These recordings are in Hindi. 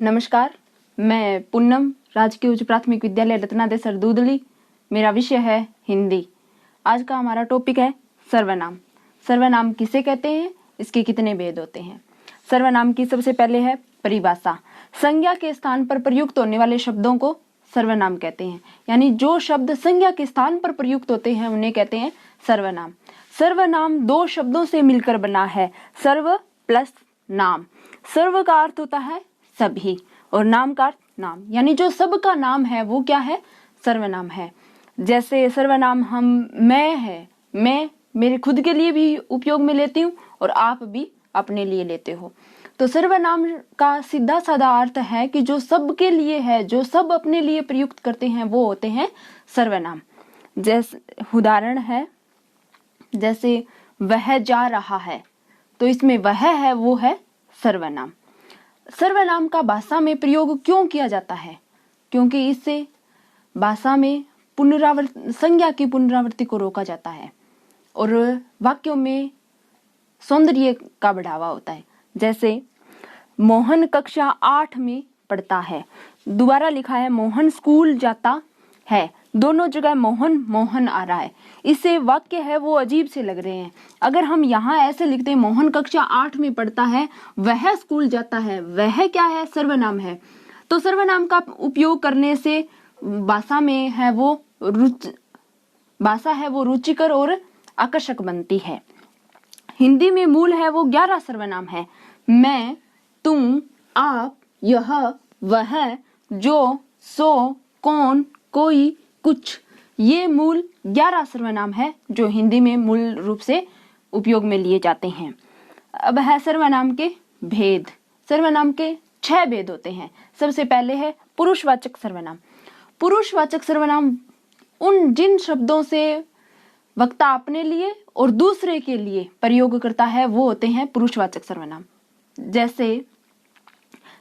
नमस्कार, मैं पूनम, राजकीय उच्च प्राथमिक विद्यालय रत्नादेसर दूधली। मेरा विषय है हिंदी। आज का हमारा टॉपिक है सर्वनाम। सर्वनाम किसे कहते हैं, इसके कितने भेद होते हैं। सर्वनाम की सबसे पहले है परिभाषा। संज्ञा के स्थान पर प्रयुक्त होने वाले शब्दों को सर्वनाम कहते हैं, यानी जो शब्द संज्ञा के स्थान पर प्रयुक्त होते हैं उन्हें कहते हैं सर्वनाम। सर्वनाम दो शब्दों से मिलकर बना है, सर्व प्लस नाम। सर्व का अर्थ होता है सभी और नाम का अर्थ नाम, यानी जो सब का नाम है वो क्या है, सर्वनाम है। जैसे सर्वनाम मैं मेरे खुद के लिए भी उपयोग में लेती हूँ और आप भी अपने लिए लेते हो। तो सर्वनाम का सीधा साधा अर्थ है कि जो सब के लिए है, जो सब अपने लिए प्रयुक्त करते हैं वो होते हैं सर्वनाम। जैसे उदाहरण है, जैसे वह जा रहा है, तो इसमें वह है वो है सर्वनाम। सर्वनाम का भाषा में प्रयोग क्यों किया जाता है, क्योंकि इससे भाषा में संज्ञा की पुनरावृत्ति को रोका जाता है और वाक्यों में सौंदर्य का बढ़ावा होता है। जैसे मोहन कक्षा 8 में पढ़ता है, दोबारा लिखा है मोहन स्कूल जाता है, दोनों जगह मोहन मोहन आ रहा है। इससे वाक्य है वो अजीब से लग रहे हैं। अगर हम यहाँ ऐसे लिखते हैं मोहन कक्षा 8 में पढ़ता है, वह स्कूल जाता है, वह क्या है, सर्वनाम है। तो सर्वनाम का उपयोग करने से भाषा है वो रुचिकर और आकर्षक बनती है। हिंदी में मूल है वो 11 सर्वनाम है। मैं, तुम, आप, यह, वह, जो, सो, कौन, कोई, कुछ, ये मूल 11 सर्वनाम है जो हिंदी में मूल रूप से उपयोग में लिए जाते हैं। अब है सर्वनाम के भेद। सर्वनाम के 6 भेद होते हैं। सबसे पहले है पुरुषवाचक सर्वनाम। पुरुषवाचक सर्वनाम जिन शब्दों से वक्ता अपने लिए और दूसरे के लिए प्रयोग करता है वो होते हैं पुरुषवाचक सर्वनाम। जैसे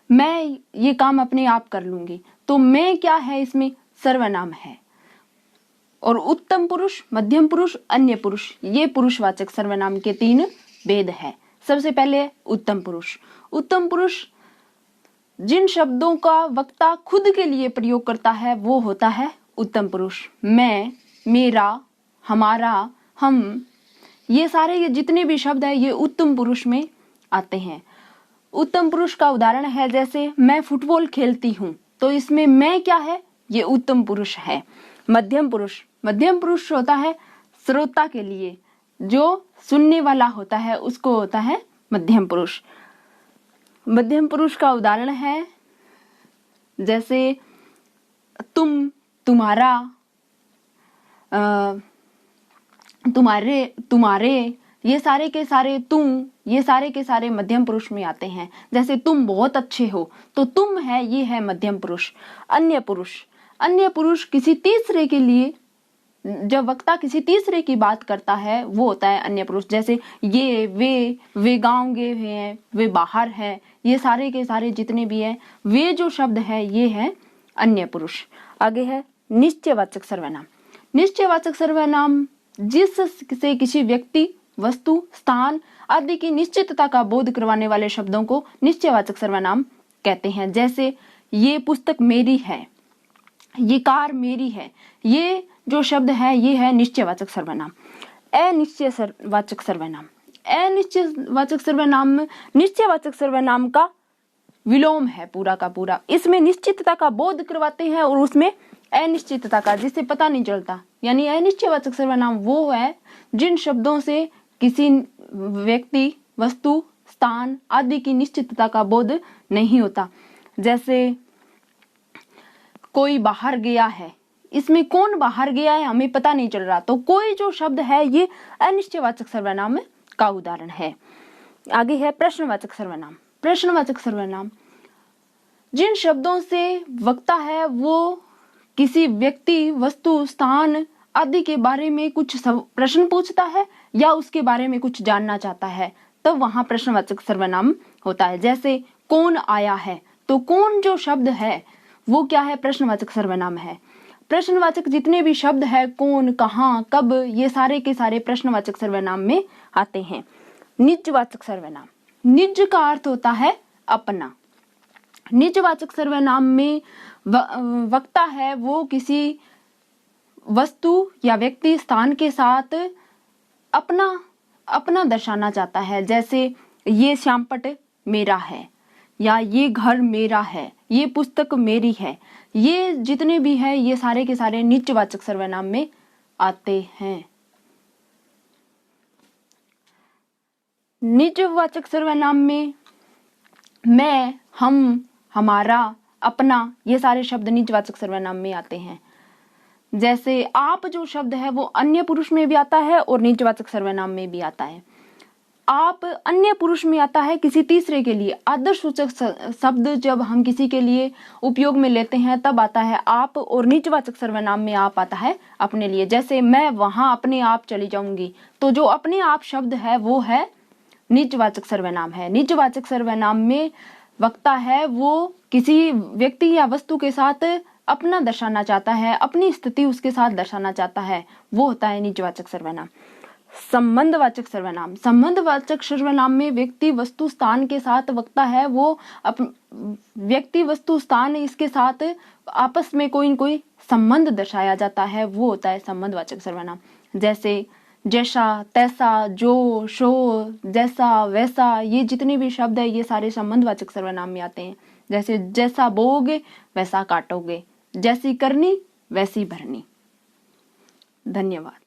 मैं ये काम अपने आप कर लूंगी, तो मैं क्या है, इसमें सर्वनाम है। और उत्तम पुरुष, मध्यम पुरुष, अन्य पुरुष, ये पुरुषवाचक सर्वनाम के 3 भेद है। सबसे पहले उत्तम पुरुष। उत्तम पुरुष जिन शब्दों का वक्ता खुद के लिए प्रयोग करता है वो होता है उत्तम पुरुष। मैं, मेरा, हमारा, हम, ये सारे जितने भी शब्द है ये उत्तम पुरुष में आते हैं। उत्तम पुरुष का उदाहरण है, जैसे मैं फुटबॉल खेलती हूँ, तो इसमें मैं क्या है, ये उत्तम पुरुष है। मध्यम पुरुष। मध्यम पुरुष होता है श्रोता के लिए, जो सुनने वाला होता है उसको होता है मध्यम पुरुष। मध्यम पुरुष का उदाहरण है, जैसे तुम, तुम्हारा, तुम्हारे, ये सारे के सारे, तुम, ये सारे के सारे मध्यम पुरुष में आते हैं। जैसे तुम बहुत अच्छे हो, तो तुम है, ये है मध्यम पुरुष। अन्य पुरुष। अन्य पुरुष किसी तीसरे के लिए, जब वक्ता किसी तीसरे की बात करता है वो होता है अन्य पुरुष। जैसे ये, वे गांव गए हुए हैं, वे बाहर है, ये सारे के सारे जितने भी हैं, वे जो शब्द है ये है अन्य पुरुष। आगे है निश्चयवाचक सर्वनाम। निश्चयवाचक सर्वनाम जिससे किसी व्यक्ति, वस्तु, स्थान आदि की निश्चितता का बोध करवाने वाले शब्दों को निश्चयवाचक सर्वनाम कहते हैं। जैसे ये पुस्तक मेरी है, ये कार मेरी है, ये जो शब्द है ये है निश्चयवाचक सर्वनाम। अनिश्चयवाचक सर्वनाम। अनिश्चयवाचक सर्वनाम निश्चयवाचक सर्वनाम का विलोम है पूरा का पूरा। इसमें निश्चितता का बोध करवाते हैं और उसमें अनिश्चितता का, जिससे पता नहीं चलता। यानी अनिश्चयवाचक सर्वनाम वो है जिन शब्दों से किसी व्यक्ति, वस्तु, स्थान आदि की निश्चितता का बोध नहीं होता। जैसे कोई बाहर गया है, इसमें कौन बाहर गया है हमें पता नहीं चल रहा, तो कोई जो शब्द है ये अनिश्चयवाचक सर्वनाम का उदाहरण है। आगे है प्रश्नवाचक सर्वनाम। प्रश्नवाचक सर्वनाम जिन शब्दों से वक्ता है वो किसी व्यक्ति, वस्तु, स्थान आदि के बारे में कुछ प्रश्न पूछता है या उसके बारे में कुछ जानना चाहता है, तब वहां प्रश्नवाचक सर्वनाम होता है। जैसे कौन आया है, तो कौन जो शब्द है वो क्या है, प्रश्नवाचक सर्वनाम है। प्रश्नवाचक जितने भी शब्द है, कौन, कहाँ, कब, ये सारे के सारे प्रश्नवाचक सर्वनाम में आते हैं। निजवाचक सर्वनाम। निज का अर्थ होता है अपना। निजवाचक सर्वनाम में वक्ता है वो किसी वस्तु या व्यक्ति स्थान के साथ अपना दर्शाना चाहता है। जैसे ये श्यामपट मेरा है, या ये घर मेरा है, ये पुस्तक मेरी है, ये जितने भी है ये सारे के सारे निजवाचक सर्वनाम में आते हैं। निजवाचक सर्वनाम में मैं, हम, हमारा, अपना, ये सारे शब्द निजवाचक सर्वनाम में आते हैं। जैसे आप जो शब्द है वो अन्य पुरुष में भी आता है और निजवाचक सर्वनाम में भी आता है। आप अन्य पुरुष में आता है किसी तीसरे के लिए। आदर्शसूचक शब्द जब हम किसी के लिए उपयोग में लेते हैं तब आता है आप, और निजवाचक सर्वनाम में आप आता है अपने लिए। जैसे मैं वहां अपने आप चली जाऊंगी, तो जो अपने आप शब्द है वो है निजवाचक सर्वनाम है। निजवाचक सर्वनाम में वक्ता है वो किसी व्यक्ति या वस्तु के साथ अपना दर्शाना चाहता है, अपनी स्थिति उसके साथ दर्शाना चाहता है, वो होता है निजवाचक सर्वनाम। संबंधवाचक सर्वनाम, संबंधवाचक सर्वनाम में व्यक्ति वस्तु स्थान के साथ वक्ता है वो व्यक्ति वस्तु स्थान इसके साथ आपस में कोई न कोई संबंध दर्शाया जाता है, वो होता है संबंधवाचक सर्वनाम। जैसे जैसा, तैसा, जो, शो, जैसा, वैसा, ये जितने भी शब्द है ये सारे संबंधवाचक सर्वनाम में आते हैं। जैसे जैसा बोओगे वैसा काटोगे, जैसी करनी वैसी भरनी। धन्यवाद।